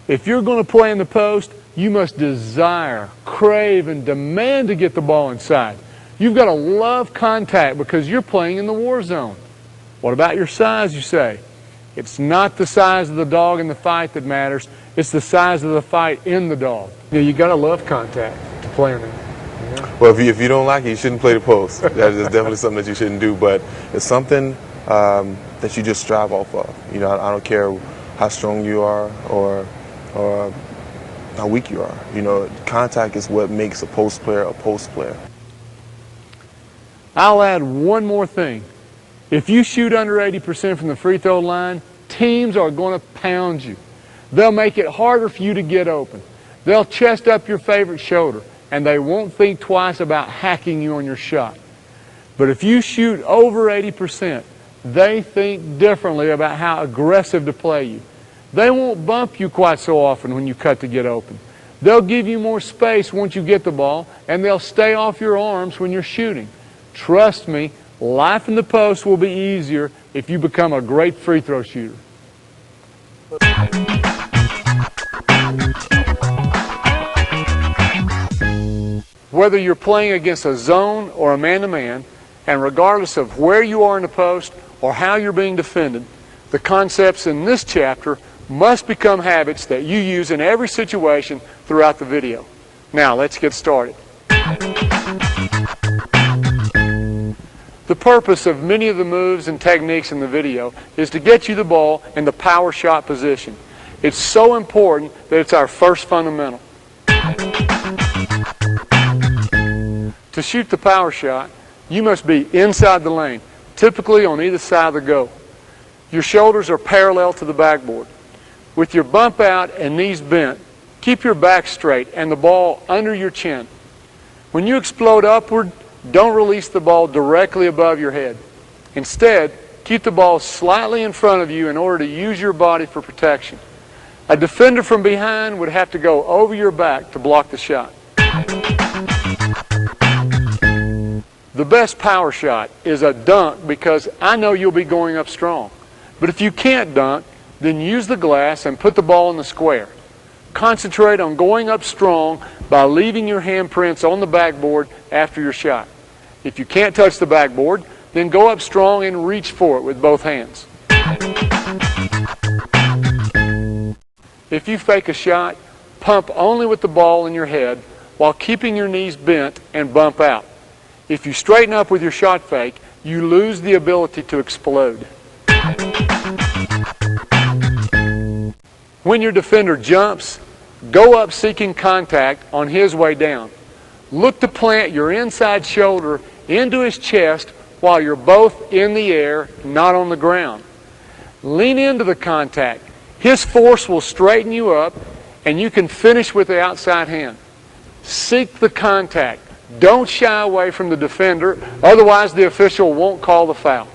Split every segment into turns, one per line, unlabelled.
If you're going to play in the post, you must desire, crave, and demand to get the ball inside. You've got to love contact because you're playing in the war zone. What about your size, you say? It's not the size of the dog in the fight that matters. It's the size of the fight in the dog. You got to love contact to play in it. Yeah.
Well, if you don't like it, you shouldn't play the post. That is definitely something that you shouldn't do. But it's something that you just strive off of. You know, I don't care how strong you are or how weak you are. You know, contact is what makes a post player a post player.
I'll add one more thing. If you shoot under 80% from the free throw line, teams are going to pound you. They'll make it harder for you to get open. They'll chest up your favorite shoulder, and they won't think twice about hacking you on your shot. But if you shoot over 80%, they think differently about how aggressive to play you. They won't bump you quite so often when you cut to get open. They'll give you more space once you get the ball, and they'll stay off your arms when you're shooting. Trust me, life in the post will be easier if you become a great free throw shooter. Whether you're playing against a zone or a man-to-man, and regardless of where you are in the post or how you're being defended, the concepts in this chapter must become habits that you use in every situation throughout the video. Now, let's get started. The purpose of many of the moves and techniques in the video is to get you the ball in the power shot position. It's so important that it's our first fundamental. To shoot the power shot, you must be inside the lane, typically on either side of the goal. Your shoulders are parallel to the backboard. With your bump out and knees bent, keep your back straight and the ball under your chin. When you explode upward, don't release the ball directly above your head. Instead, keep the ball slightly in front of you in order to use your body for protection. A defender from behind would have to go over your back to block the shot. The best power shot is a dunk because I know you'll be going up strong. But if you can't dunk, then use the glass and put the ball in the square. Concentrate on going up strong by leaving your handprints on the backboard after your shot. If you can't touch the backboard, then go up strong and reach for it with both hands. If you fake a shot, pump only with the ball in your head while keeping your knees bent and bump out. If you straighten up with your shot fake, you lose the ability to explode. When your defender jumps, go up seeking contact on his way down. Look to plant your inside shoulder into his chest while you're both in the air, not on the ground. Lean into the contact. His force will straighten you up, and you can finish with the outside hand. Seek the contact. Don't shy away from the defender, otherwise the official won't call the foul.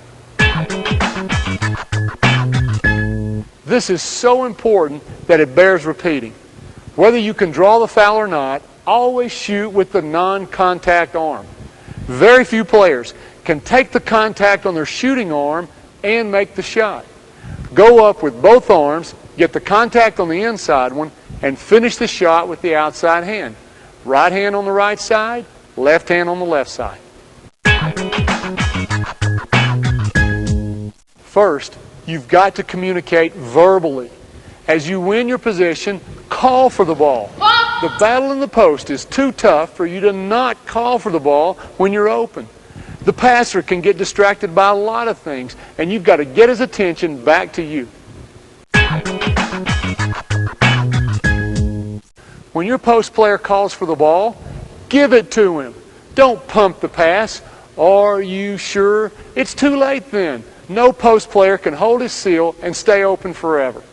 This is so important that it bears repeating. Whether you can draw the foul or not, always shoot with the non-contact arm. Very few players can take the contact on their shooting arm and make the shot. Go up with both arms, get the contact on the inside one, and finish the shot with the outside hand. Right hand on the right side, left hand on the left side. First, you've got to communicate verbally. As you win your position, call for the ball. The battle in the post is too tough for you to not call for the ball when you're open. The passer can get distracted by a lot of things, and you've got to get his attention back to you. When your post player calls for the ball, give it to him. Don't pump the pass. Are you sure? It's too late then. No post player can hold his seal and stay open forever.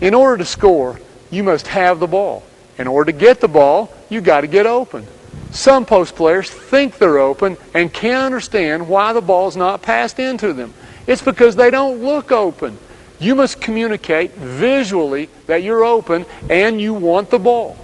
In order to score, you must have the ball. In order to get the ball, you've got to get open. Some post players think they're open and can't understand why the ball's not passed into them. It's because they don't look open. You must communicate visually that you're open and you want the ball.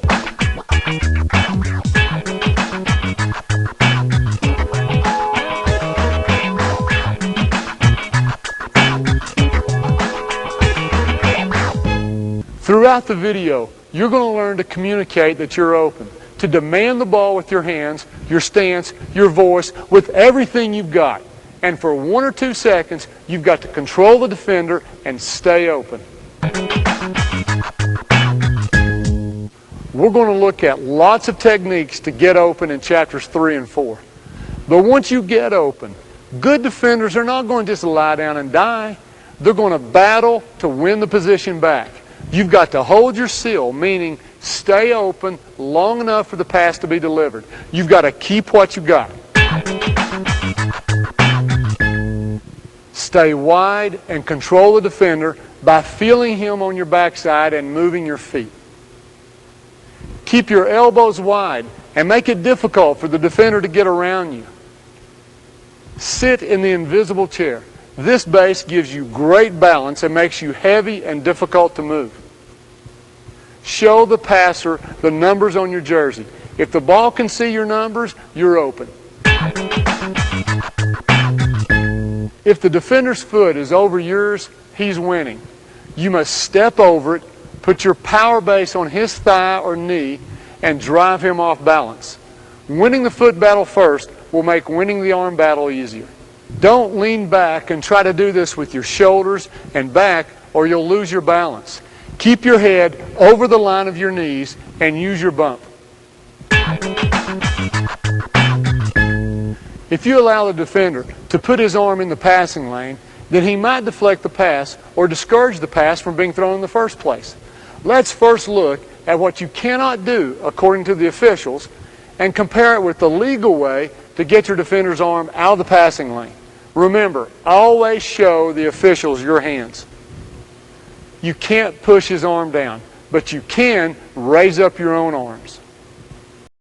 Throughout the video, you're going to learn to communicate that you're open, to demand the ball with your hands, your stance, your voice, with everything you've got. And for 1 or 2 seconds, you've got to control the defender and stay open. We're going to look at lots of techniques to get open in chapters 3 and 4. But once you get open, good defenders are not going to just lie down and die. They're going to battle to win the position back. You've got to hold your seal, meaning stay open long enough for the pass to be delivered. You've got to keep what you got. Stay wide and control the defender by feeling him on your backside and moving your feet. Keep your elbows wide and make it difficult for the defender to get around you. Sit in the invisible chair. This base gives you great balance and makes you heavy and difficult to move. Show the passer the numbers on your jersey. If the ball can see your numbers, you're open. If the defender's foot is over yours, he's winning. You must step over it, put your power base on his thigh or knee, and drive him off balance. Winning the foot battle first will make winning the arm battle easier. Don't lean back and try to do this with your shoulders and back, or you'll lose your balance. Keep your head over the line of your knees and use your bump. If you allow the defender to put his arm in the passing lane, then he might deflect the pass or discourage the pass from being thrown in the first place. Let's first look at what you cannot do according to the officials and compare it with the legal way to get your defender's arm out of the passing lane. Remember, always show the officials your hands. You can't push his arm down, but you can raise up your own arms.